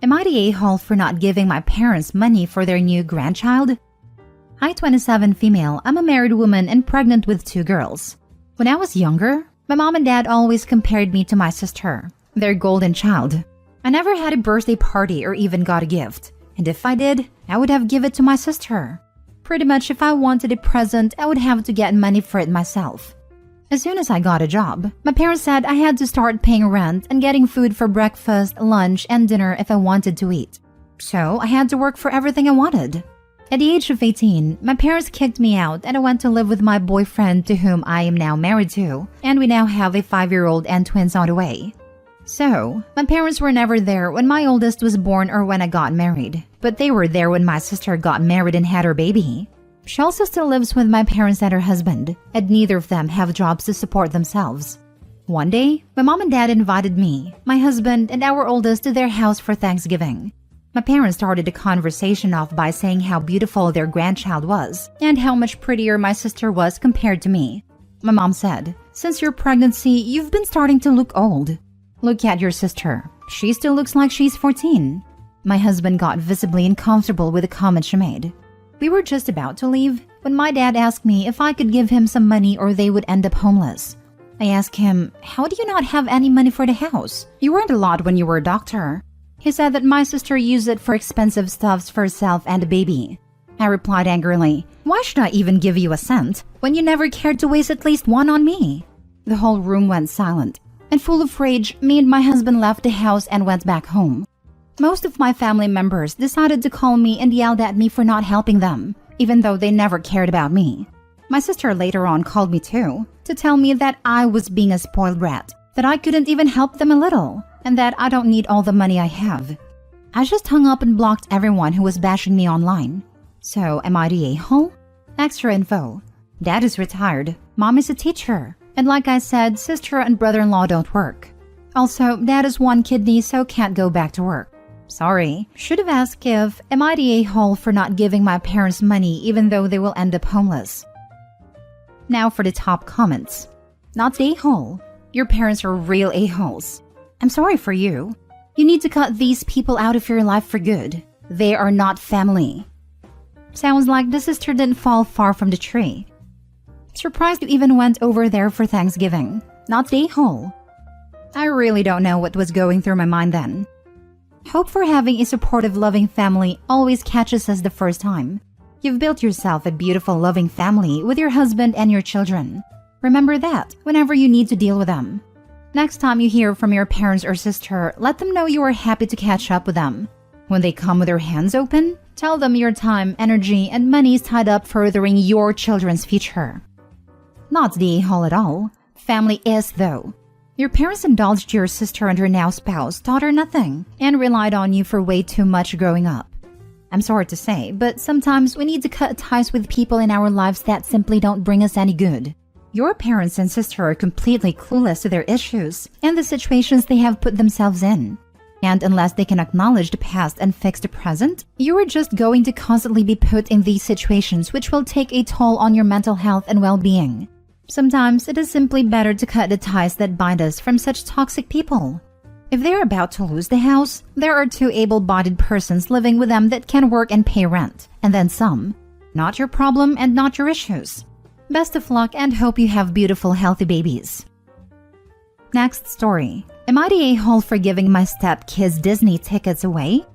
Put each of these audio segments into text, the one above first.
Am I the a-hole for not giving my parents money for their new grandchild? Hi, 27 female. I'm a married woman and pregnant with 2 girls. When I was younger, my mom and dad always compared me to my sister, their golden child. I never had a birthday party or even got a gift. And if I did, I would have given it to my sister. Pretty much if I wanted a present, I would have to get money for it myself. As soon as I got a job, my parents said I had to start paying rent and getting food for breakfast, lunch, and dinner if I wanted to eat. So I had to work for everything I wanted. At the age of 18, my parents kicked me out and I went to live with my boyfriend to whom I am now married to, and we now have a 5-year-old and twins on the way. So, my parents were never there when my oldest was born or when I got married, but they were there when my sister got married and had her baby. She also still lives with my parents and her husband, and neither of them have jobs to support themselves. One day, my mom and dad invited me, my husband, and our oldest to their house for Thanksgiving. My parents started the conversation off by saying how beautiful their grandchild was and how much prettier my sister was compared to me. My mom said, "Since your pregnancy, you've been starting to look old. Look at your sister. She still looks like she's 14. My husband got visibly uncomfortable with the comment she made. We were just about to leave when my dad asked me if I could give him some money or they would end up homeless. I asked him, "How do you not have any money for the house? You earned a lot when you were a doctor." He said that my sister used it for expensive stuffs for herself and the baby. I replied angrily, "Why should I even give you a cent when you never cared to waste at least one on me?" The whole room went silent, and full of rage, me and my husband left the house and went back home. Most of my family members decided to call me and yelled at me for not helping them, even though they never cared about me. My sister later on called me too, to tell me that I was being a spoiled brat, that I couldn't even help them a little, and that I don't need all the money I have. I just hung up and blocked everyone who was bashing me online. So, am I the a-hole? Extra info. Dad is retired, mom is a teacher, and like I said, sister and brother-in-law don't work. Also, dad has 1 kidney so can't go back to work. Sorry, should have asked if, am I the a-hole for not giving my parents money even though they will end up homeless? Now for the top comments. Not the a-hole. Your parents are real a-holes. I'm sorry for you. You need to cut these people out of your life for good. They are not family. Sounds like the sister didn't fall far from the tree. Surprised you even went over there for Thanksgiving. Not the a-hole. I really don't know what was going through my mind then. Hope for having a supportive, loving family always catches us the first time. You've built yourself a beautiful, loving family with your husband and your children. Remember that whenever you need to deal with them. Next time you hear from your parents or sister, let them know you are happy to catch up with them. When they come with their hands open, tell them your time, energy, and money is tied up furthering your children's future. Not the a-hole at all. Family is, though. Your parents indulged your sister and her now spouse, taught her nothing, and relied on you for way too much growing up. I'm sorry to say, but sometimes we need to cut ties with people in our lives that simply don't bring us any good. Your parents and sister are completely clueless to their issues and the situations they have put themselves in. And unless they can acknowledge the past and fix the present, you are just going to constantly be put in these situations which will take a toll on your mental health and well-being. Sometimes it is simply better to cut the ties that bind us from such toxic people. If they're about to lose the house, there are 2 able-bodied persons living with them that can work and pay rent, and then some. Not your problem and not your issues. Best of luck and hope you have beautiful, healthy babies. Next story. Am I the a-hole for giving my stepkids Disney tickets away?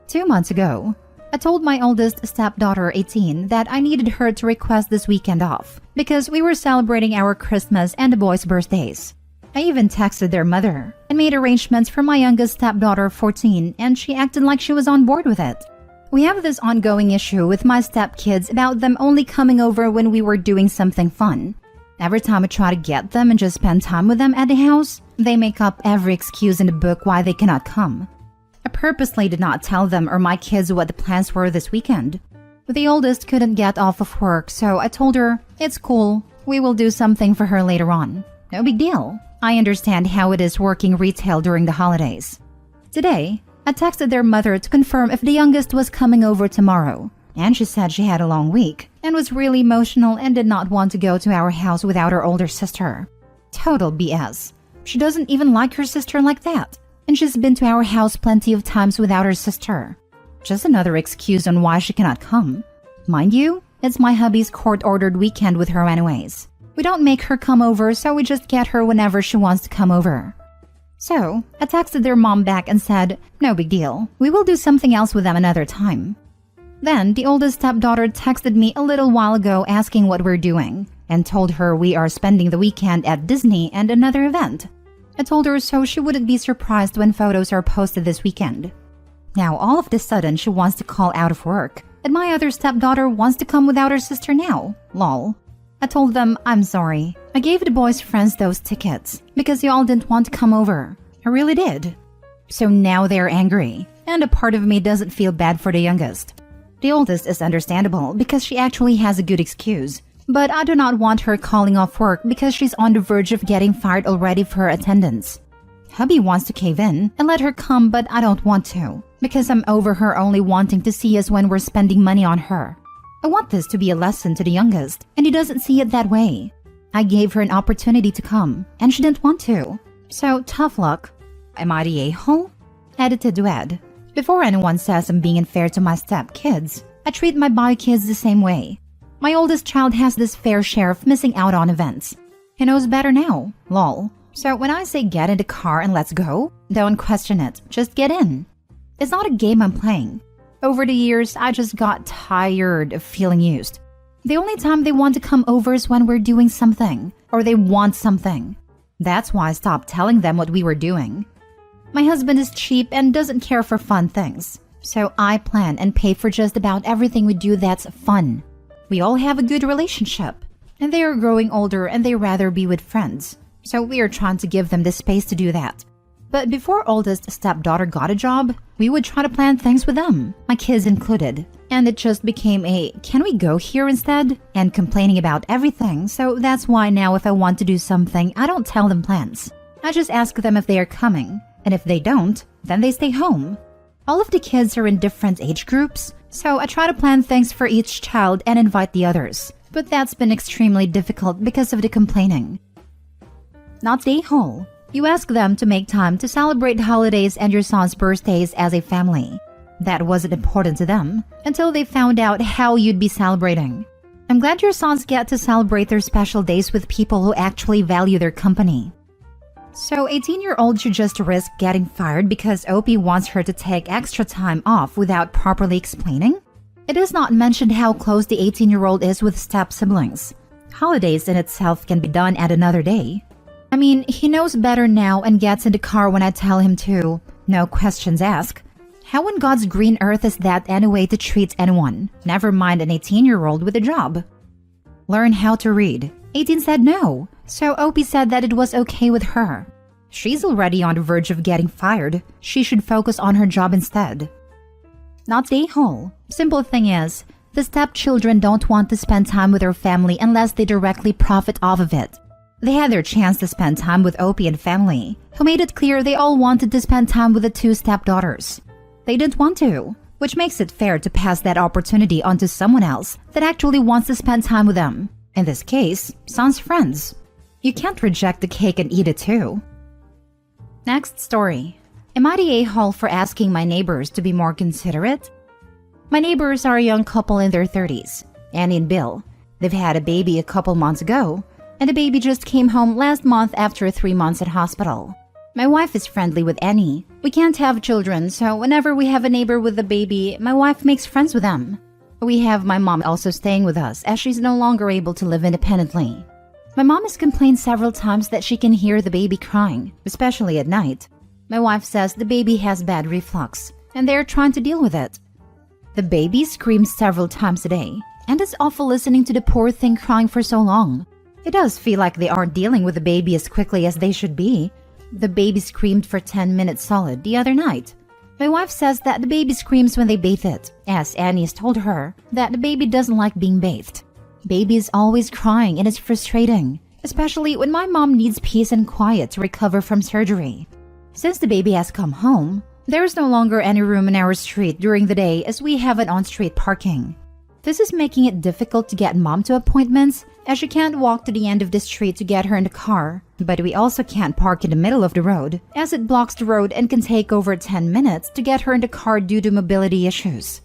2 months ago, I told my oldest stepdaughter, 18, that I needed her to request this weekend off because we were celebrating our Christmas and the boys' birthdays. I even texted their mother and made arrangements for my youngest stepdaughter, 14, and she acted like she was on board with it. We have this ongoing issue with my stepkids about them only coming over when we were doing something fun. Every time I try to get them and just spend time with them at the house, they make up every excuse in the book why they cannot come. I purposely did not tell them or my kids what the plans were this weekend. But the oldest couldn't get off of work, so I told her, "It's cool, we will do something for her later on. No big deal. I understand how it is working retail during the holidays." Today, I texted their mother to confirm if the youngest was coming over tomorrow, and she said she had a long week and was really emotional and did not want to go to our house without her older sister. Total BS. She doesn't even like her sister like that. and she's been to our house plenty of times without her sister. Just another excuse on why she cannot come. Mind you, it's my hubby's court-ordered weekend with her anyways. We don't make her come over, so we just get her whenever she wants to come over. So, I texted their mom back and said, no big deal, we will do something else with them another time. Then, the oldest stepdaughter texted me a little while ago asking what we're doing, and told her we are spending the weekend at Disney and another event. I told her so she wouldn't be surprised when photos are posted this weekend. Now, all of a sudden, she wants to call out of work, and my other stepdaughter wants to come without her sister now. Lol. I told them, I'm sorry. I gave the boys' friends those tickets because you all didn't want to come over. I really did. So now they're angry, and a part of me doesn't feel bad for the youngest. The oldest is understandable because she actually has a good excuse, but I do not want her calling off work because she's on the verge of getting fired already for her attendance. Hubby wants to cave in and let her come, but I don't want to because I'm over her only wanting to see us when we're spending money on her. I want this to be a lesson to the youngest, and he doesn't see it that way. I gave her an opportunity to come, and she didn't want to. So, tough luck. Am I the a-hole? Edited to add. Before anyone says I'm being unfair to my step-kids, I treat my bio kids the same way. My oldest child has this fair share of missing out on events. He knows better now, lol. So when I say get in the car and let's go, don't question it, just get in. It's not a game I'm playing. Over the years, I just got tired of feeling used. The only time they want to come over is when we're doing something, or they want something. That's why I stopped telling them what we were doing. My husband is cheap and doesn't care for fun things, so I plan and pay for just about everything we do that's fun. We all have a good relationship, and they are growing older and they rather be with friends, so we are trying to give them the space to do that. But before oldest stepdaughter got a job, we would try to plan things with them, my kids included. And it just became a, can we go here instead? And complaining about everything, so that's why now if I want to do something, I don't tell them plans. I just ask them if they are coming, and if they don't, then they stay home. All of the kids are in different age groups, so I try to plan things for each child and invite the others. But that's been extremely difficult because of the complaining. Not the whole. You ask them to make time to celebrate holidays and your son's birthdays as a family. That wasn't important to them until they found out how you'd be celebrating. I'm glad your sons get to celebrate their special days with people who actually value their company. So 18-year-old should just risk getting fired because OP wants her to take extra time off without properly explaining? It is not mentioned how close the 18-year-old is with step-siblings. Holidays in itself can be done at another day. I mean, he knows better now and gets in the car when I tell him to. No questions asked. How in God's green earth is that any way to treat anyone? Never mind an 18-year-old with a job. Learn how to read. 18 said no, so Opie said that it was okay with her. She's already on the verge of getting fired. She should focus on her job instead. Not the whole. Simple thing is, the stepchildren don't want to spend time with their family unless they directly profit off of it. They had their chance to spend time with Opie and family, who made it clear they all wanted to spend time with the two stepdaughters. They didn't want to, which makes it fair to pass that opportunity on to someone else that actually wants to spend time with them. In this case, son's friends. You can't reject the cake and eat it too. Next story. Am I the a-hole for asking my neighbors to be more considerate? My neighbors are a young couple in their 30s, Annie and Bill. They've had a baby a couple months ago, and the baby just came home last month after 3 months at hospital. My wife is friendly with Annie. We can't have children, so whenever we have a neighbor with a baby, my wife makes friends with them. We have my mom also staying with us as she's no longer able to live independently. My mom has complained several times that she can hear the baby crying, especially at night. My wife says the baby has bad reflux, and they're trying to deal with it. The baby screams several times a day, and it's awful listening to the poor thing crying for so long. It does feel like they aren't dealing with the baby as quickly as they should be. The baby screamed for 10 minutes solid the other night. My wife says that the baby screams when they bathe it, as Annie has told her that the baby doesn't like being bathed. Baby is always crying and it's frustrating, especially when my mom needs peace and quiet to recover from surgery. Since the baby has come home, there is no longer any room in our street during the day as we have an on-street parking. This is making it difficult to get mom to appointments as she can't walk to the end of the street to get her in the car. But we also can't park in the middle of the road, as it blocks the road and can take over 10 minutes to get her in the car due to mobility issues.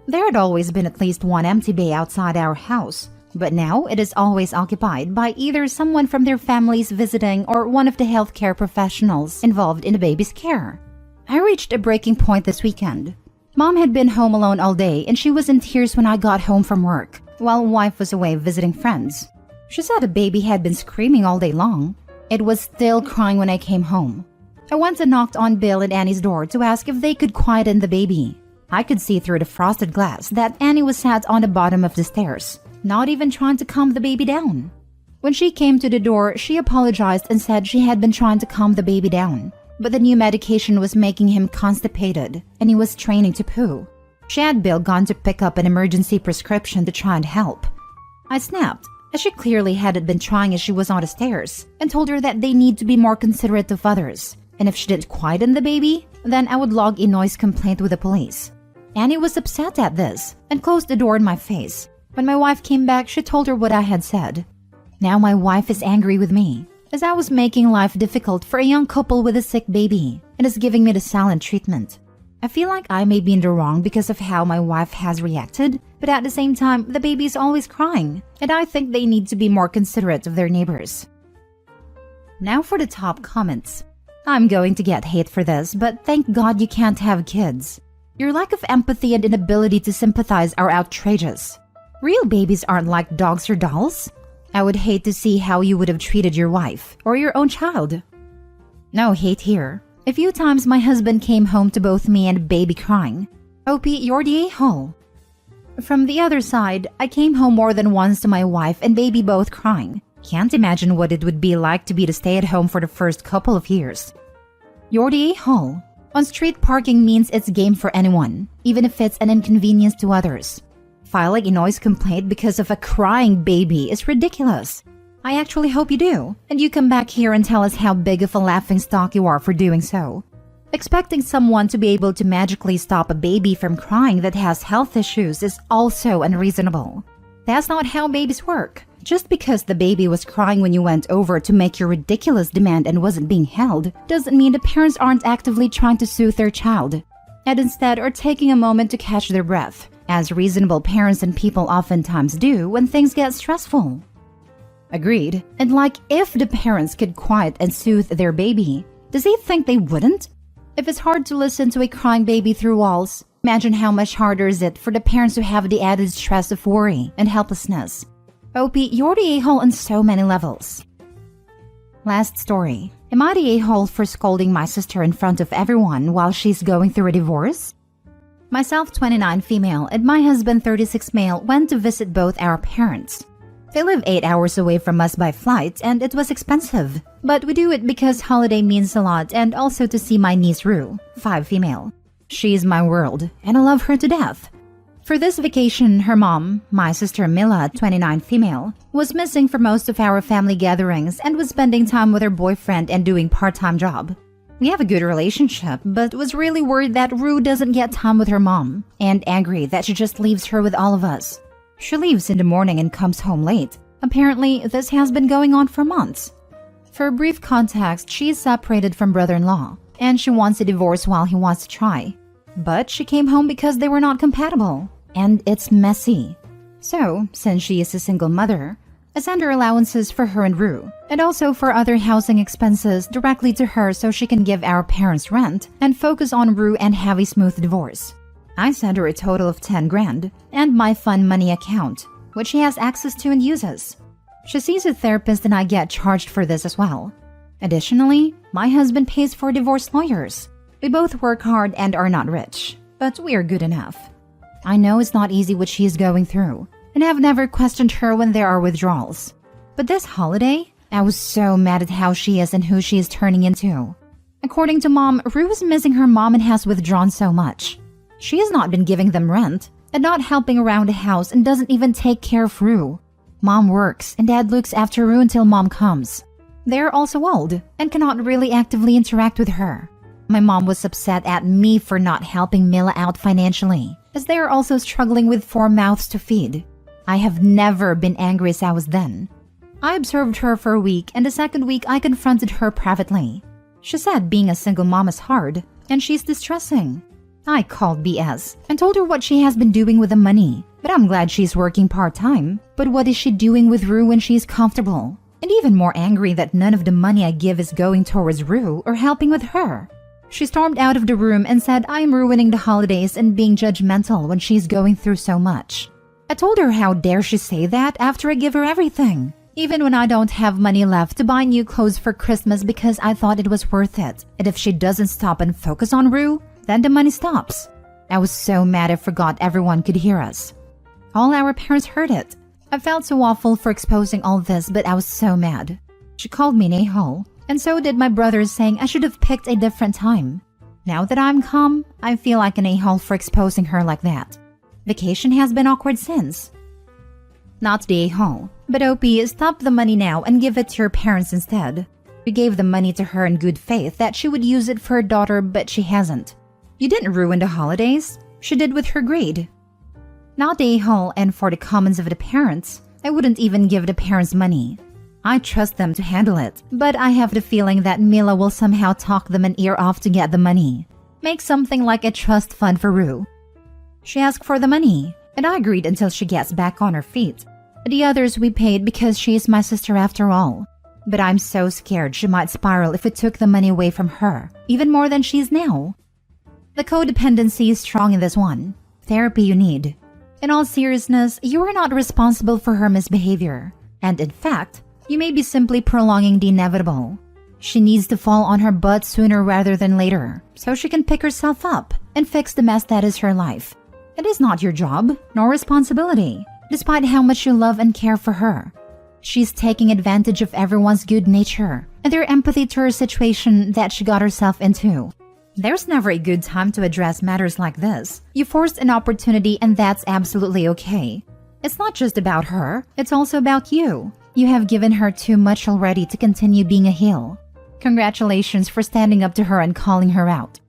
There had always been at least one empty bay outside our house, but now it is always occupied by either someone from their families visiting or one of the healthcare professionals involved in the baby's care. I reached a breaking point this weekend. Mom had been home alone all day and she was in tears when I got home from work, while wife was away visiting friends. She said the baby had been screaming all day long. It was still crying when I came home. I went and knocked on Bill and Annie's door to ask if they could quieten the baby. I could see through the frosted glass that Annie was sat on the bottom of the stairs, not even trying to calm the baby down. When she came to the door, she apologized and said she had been trying to calm the baby down, but the new medication was making him constipated and he was straining to poo. She had Bill gone to pick up an emergency prescription to try and help. I snapped, as she clearly hadn't been trying as she was on the stairs, and told her that they need to be more considerate of others, and if she didn't quieten the baby, then I would log a noise complaint with the police. Annie was upset at this and closed the door in my face. When my wife came back, she told her what I had said. Now my wife is angry with me, as I was making life difficult for a young couple with a sick baby and is giving me the silent treatment. I feel like I may be in the wrong because of how my wife has reacted, but at the same time, the baby is always crying, and I think they need to be more considerate of their neighbors. Now for the top comments. I'm going to get hate for this, but thank God you can't have kids. Your lack of empathy and inability to sympathize are outrageous. Real babies aren't like dogs or dolls. I would hate to see how you would have treated your wife or your own child. No hate here. A few times my husband came home to both me and baby crying. OP, you're the a-hole. From the other side, I came home more than once to my wife and baby both crying. Can't imagine what it would be like to be the stay-at-home for the first couple of years. You're the a-hole. On street parking means it's game for anyone, even if it's an inconvenience to others. Filing a noise complaint because of a crying baby is ridiculous. I actually hope you do, and you come back here and tell us how big of a laughingstock you are for doing so. Expecting someone to be able to magically stop a baby from crying that has health issues is also unreasonable. That's not how babies work. Just because the baby was crying when you went over to make your ridiculous demand and wasn't being held, doesn't mean the parents aren't actively trying to soothe their child, and instead are taking a moment to catch their breath, as reasonable parents and people oftentimes do when things get stressful. Agreed. And like, if the parents could quiet and soothe their baby, does he think they wouldn't? If it's hard to listen to a crying baby through walls, imagine how much harder is it for the parents who have the added stress of worry and helplessness. OP, you're the a-hole on so many levels. Last story. Am I the a-hole for scolding my sister in front of everyone while she's going through a divorce? Myself, 29 female, and my husband, 36 male, went to visit both our parents. They live 8 hours away from us by flight, and it was expensive. But we do it because holiday means a lot, and also to see my niece Rue, 5 female. She's my world, and I love her to death. For this vacation, her mom, my sister Mila, 29 female, was missing for most of our family gatherings and was spending time with her boyfriend and doing part-time job. We have a good relationship, but was really worried that Rue doesn't get time with her mom, and angry that she just leaves her with all of us. She leaves in the morning and comes home late. Apparently, this has been going on for months. For brief context, she is separated from brother-in-law, and she wants a divorce while he wants to try. But she came home because they were not compatible, and it's messy. So, since she is a single mother, I send her allowances for her and Rue, and also for other housing expenses directly to her so she can give our parents rent and focus on Rue and have a smooth divorce. I send her a total of 10 grand and my fun money account, which she has access to and uses. She sees a therapist and I get charged for this as well. Additionally, my husband pays for divorce lawyers. We both work hard and are not rich, but we are good enough. I know it's not easy what she is going through, and I've never questioned her when there are withdrawals. But this holiday, I was so mad at how she is and who she is turning into. According to Mom, Rue is missing her mom and has withdrawn so much. She has not been giving them rent and not helping around the house and doesn't even take care of Rue. Mom works and Dad looks after Rue until Mom comes. They are also old and cannot really actively interact with her. My mom was upset at me for not helping Mila out financially, as they are also struggling with 4 mouths to feed. I have never been angry as I was then. I observed her for a week, and the second week I confronted her privately. She said being a single mom is hard, and she's distressing. I called BS and told her what she has been doing with the money, but I'm glad she's working part-time. But what is she doing with Rue when she's comfortable? And even more angry that none of the money I give is going towards Rue or helping with her. She stormed out of the room and said I am ruining the holidays and being judgmental when she's going through so much. I told her how dare she say that after I give her everything, even when I don't have money left to buy new clothes for Christmas because I thought it was worth it. And if she doesn't stop and focus on Rue, then the money stops. I was so mad I forgot everyone could hear us. All our parents heard it. I felt so awful for exposing all this, but I was so mad. She called me an a-hole, and so did my brothers, saying I should have picked a different time. Now that I'm calm, I feel like an a-hole for exposing her like that. Vacation has been awkward since. Not the a-hole, but OP, stop the money now and give it to your parents instead. You gave the money to her in good faith that she would use it for her daughter, but she hasn't. You didn't ruin the holidays. She did with her greed. Not the a-hole, and for the comments of the parents, I wouldn't even give the parents money. I trust them to handle it, but I have the feeling that Mila will somehow talk them an ear off to get the money. Make something like a trust fund for Rue. She asked for the money, and I agreed until she gets back on her feet. The others we paid because she is my sister after all. But I'm so scared she might spiral if we took the money away from her, even more than she is now. The codependency is strong in this one. Therapy you need. In all seriousness, you are not responsible for her misbehavior. And in fact, you may be simply prolonging the inevitable. She needs to fall on her butt sooner rather than later, so she can pick herself up and fix the mess that is her life. It is not your job, nor responsibility, despite how much you love and care for her. She's taking advantage of everyone's good nature and their empathy to her situation that she got herself into. There's never a good time to address matters like this. You forced an opportunity, and that's absolutely okay. It's not just about her, it's also about you. You have given her too much already to continue being a heel. Congratulations for standing up to her and calling her out.